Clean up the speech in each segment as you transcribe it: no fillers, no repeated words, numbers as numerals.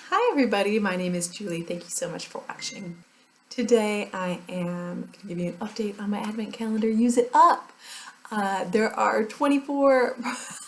Hi everybody, my name is Julie. Thank you so much for watching. Today I am going to give you an update on my advent calendar. Use it up! There are 24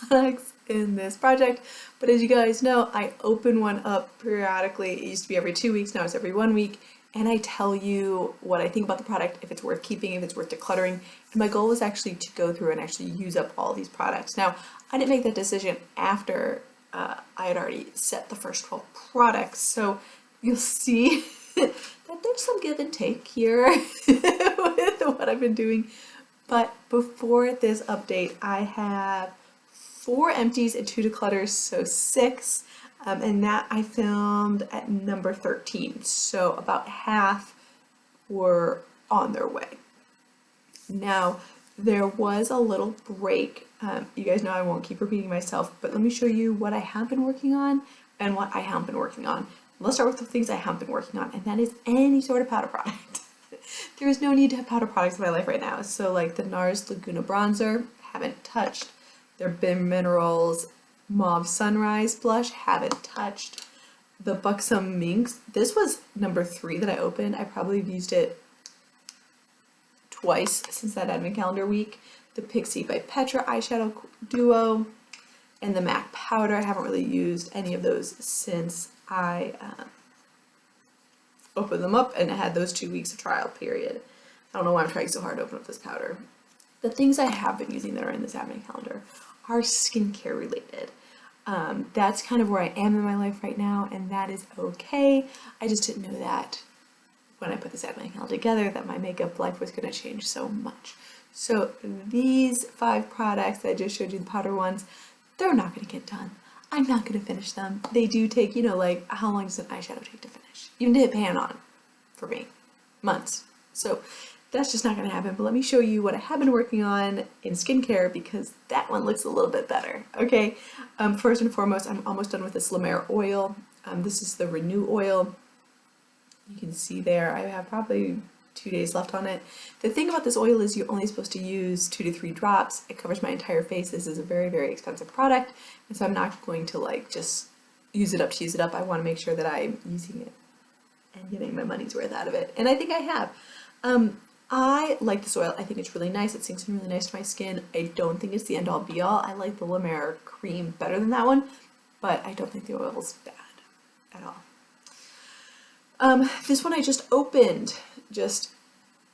products in this project, but as you guys know, I open one up periodically. It used to be every 2 weeks, now it's every 1 week, and I tell you what I think about the product, if it's worth keeping, if it's worth decluttering. And my goal was actually to go through and actually use up all these products. Now, I didn't make that decision after I had already set the first 12 products, so you'll see that there's some give and take here with what I've been doing. But before this update, I have 4 empties and 2 declutters, so 6, and that I filmed at number 13, so about half were on their way. Now, there was a little break. You guys know I won't keep repeating myself, but let me show you what I have been working on and what I haven't been working on. Let's start with the things I haven't been working on, and that is any sort of powder product. There is no need to have powder products in my life right now. So like the NARS Laguna Bronzer, haven't touched. Their Bim Minerals Mauve Sunrise Blush, haven't touched. The Buxom Minx, this was number 3 that I opened. I probably have used it twice since that advent calendar week. The Pixie by Petra eyeshadow duo and the MAC powder. I haven't really used any of those since I opened them up and had those 2 weeks of trial period. I don't know why I'm trying so hard to open up this powder. The things I have been using that are in this advent calendar are skincare related. That's kind of where I am in my life right now, and that is okay. I just didn't know that when I put this advent calendar together that my makeup life was going to change so much. So these 5 products that I just showed you, the powder ones, they're not going to get done. I'm not going to finish them. They do take, like how long does an eyeshadow take to finish? Even to hit pan on, for me, months. So that's just not going to happen. But let me show you what I have been working on in skincare because that one looks a little bit better. Okay, first and foremost, I'm almost done with this La Mer oil. This is the Renew oil. You can see there, I have probably 2 days left on it. The thing about this oil is you're only supposed to use 2 to 3 drops. It covers my entire face. This is a very, very expensive product, and so I'm not going to like just use it up to use it up. I want to make sure that I'm using it and getting my money's worth out of it, and I think I have. I like this oil. I think it's really nice. It sinks in really nice to my skin. I don't think it's the end all be all. I like the La Mer cream better than that one, but I don't think the oil is bad at all. This one I just opened,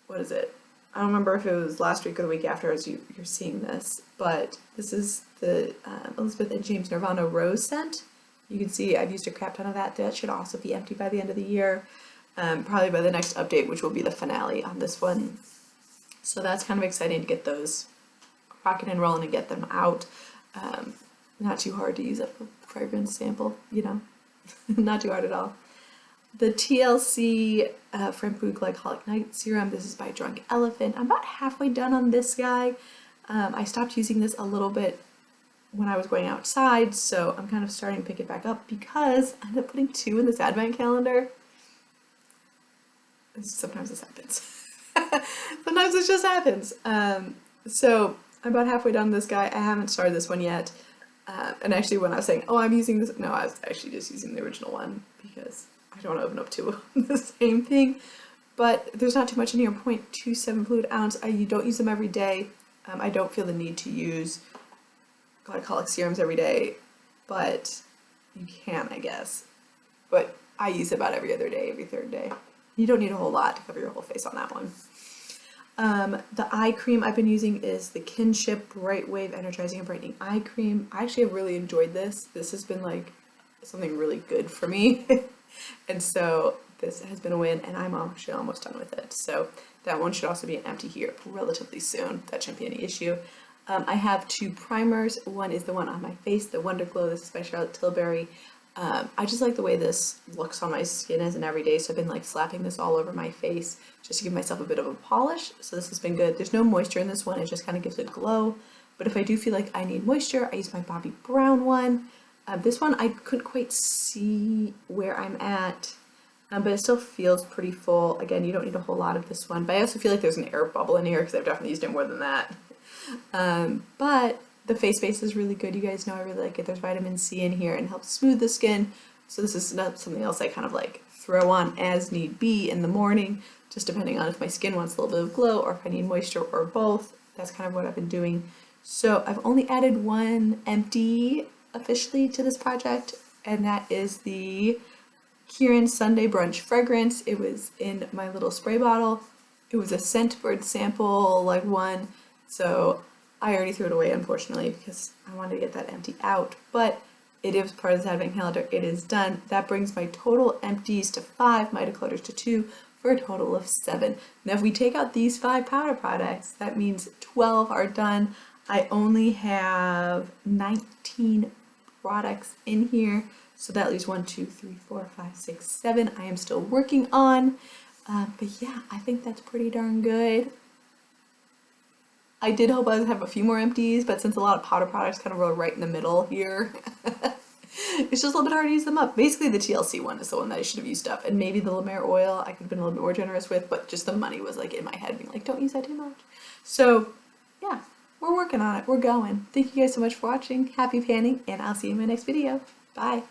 what is it? I don't remember if it was last week or the week after as you're seeing this, but this is the Elizabeth and James Nirvana Rose scent. You can see I've used a crap ton of that. That should also be empty by the end of the year, probably by the next update, which will be the finale on this one. So that's kind of exciting to get those rocking and rolling and get them out. Not too hard to use up a fragrance sample, not too hard at all. The TLC Franpoo Glycolic Night Serum, this is by Drunk Elephant. I'm about halfway done on this guy. I stopped using this a little bit when I was going outside, so I'm kind of starting to pick it back up because I ended up putting 2 in this advent calendar. Sometimes this happens. Sometimes it just happens. So I'm about halfway done this guy. I haven't started this one yet. And actually when I was saying, oh, I'm using this, no, I was actually just using the original one because I don't want to open up 2 of the same thing. But there's not too much in here. 0.27 fluid ounce. You don't use them every day. I don't feel the need to use glycolic serums every day, but you can, I guess. But I use it about every other day, every 3rd day. You don't need a whole lot to cover your whole face on that one. The eye cream I've been using is the Kinship Bright Wave Energizing and Brightening Eye Cream. I actually have really enjoyed this. This has been like something really good for me. And so this has been a win, and I'm actually almost done with it. So that one should also be an empty here relatively soon. That shouldn't be any issue. I have 2 primers. One is the one on my face, the Wonder Glow. This is by Charlotte Tilbury. I just like the way this looks on my skin as an everyday, so I've been like slapping this all over my face just to give myself a bit of a polish. So this has been good. There's no moisture in this one. It just kind of gives it glow. But if I do feel like I need moisture, I use my Bobbi Brown one. This one I couldn't quite see where I'm at, but it still feels pretty full. Again, you don't need a whole lot of this one, but I also feel like there's an air bubble in here because I've definitely used it more than that. But the face base is really good. You guys know I really like it. There's vitamin C in here and helps smooth the skin. So this is not something else I kind of like throw on as need be in the morning, just depending on if my skin wants a little bit of glow or if I need moisture or both. That's kind of what I've been doing. So I've only added one empty officially to this project, and that is the Kieran Sunday Brunch fragrance. It was in my little spray bottle. It was a Scentbird sample, like one, so I already threw it away, unfortunately, because I wanted to get that empty out, but it is part of this advent calendar. It is done. That brings my total empties to 5, my declutters to 2, for a total of 7. Now, if we take out these 5 powder products, that means 12 are done. I only have 19 products in here, so that leaves 1, 2, 3, 4, 5, 6, 7. I am still working on. But yeah, I think that's pretty darn good. I did hope I would have a few more empties, but since a lot of powder products kind of roll right in the middle here, it's just a little bit hard to use them up. Basically, the TLC one is the one that I should have used up, and maybe the La Mer oil I could have been a little bit more generous with, but just the money was like in my head being like, don't use that too much. So yeah, we're working on it. We're going. Thank you guys so much for watching. Happy panning, and I'll see you in my next video. Bye.